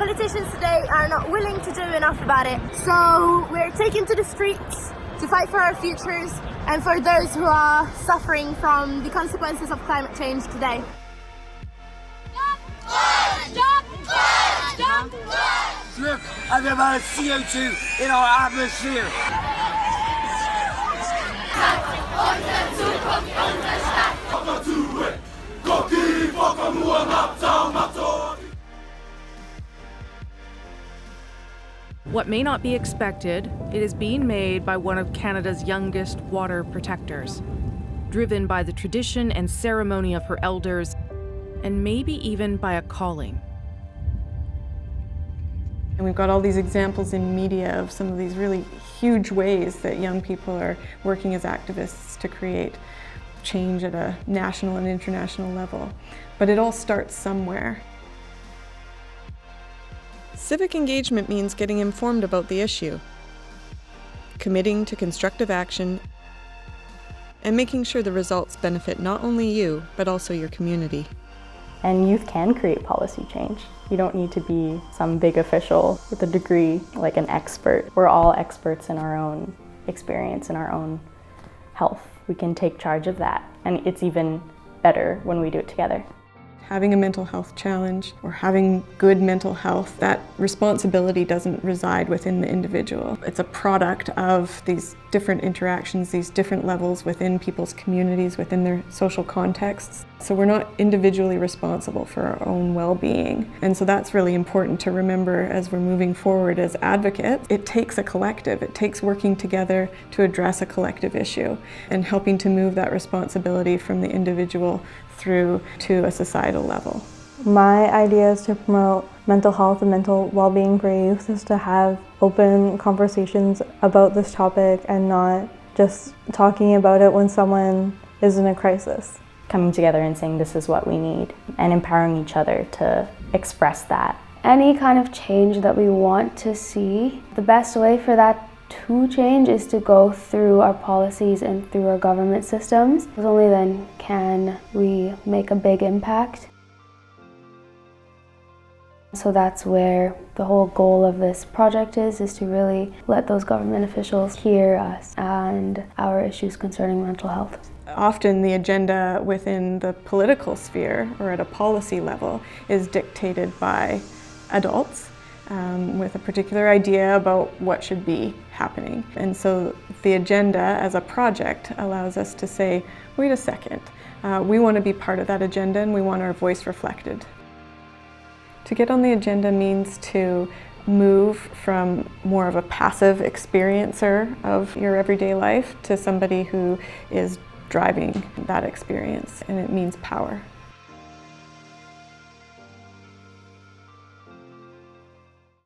Politicians today are not willing to do enough about it. So we're taking to the streets to fight for our futures and for those who are suffering from the consequences of climate change today. Look at the amount of CO2 in our atmosphere. What may not be expected, it is being made by one of Canada's youngest water protectors, driven by the tradition and ceremony of her elders, and maybe even by a calling. And we've got all these examples in media of some of these really huge ways that young people are working as activists to create change at a national and international level. But it all starts somewhere. Civic engagement means getting informed about the issue, committing to constructive action, and making sure the results benefit not only you, but also your community. And youth can create policy change. You don't need to be some big official with a degree, like an expert. We're all experts in our own experience and our own health. We can take charge of that, and it's even better when we do it together. Having a mental health challenge or having good mental health, that responsibility doesn't reside within the individual. It's a product of these different interactions, these different levels within people's communities, within their social contexts. So we're not individually responsible for our own well-being. And so that's really important to remember as we're moving forward as advocates. It takes a collective. It takes working together to address a collective issue and helping to move that responsibility from the individual through to a societal level. My idea is to promote mental health and mental well-being for youth is to have open conversations about this topic and not just talking about it when someone is in a crisis. Coming together and saying this is what we need and empowering each other to express that. Any kind of change that we want to see, the best way for that to change is to go through our policies and through our government systems, because only then can we make a big impact. So that's where the whole goal of this project is to really let those government officials hear us and our issues concerning mental health. Often the agenda within the political sphere or at a policy level is dictated by adults with a particular idea about what should be happening. And so the agenda as a project allows us to say, wait a second, we want to be part of that agenda and we want our voice reflected. To get on the agenda means to move from more of a passive experiencer of your everyday life to somebody who is driving that experience, and it means power.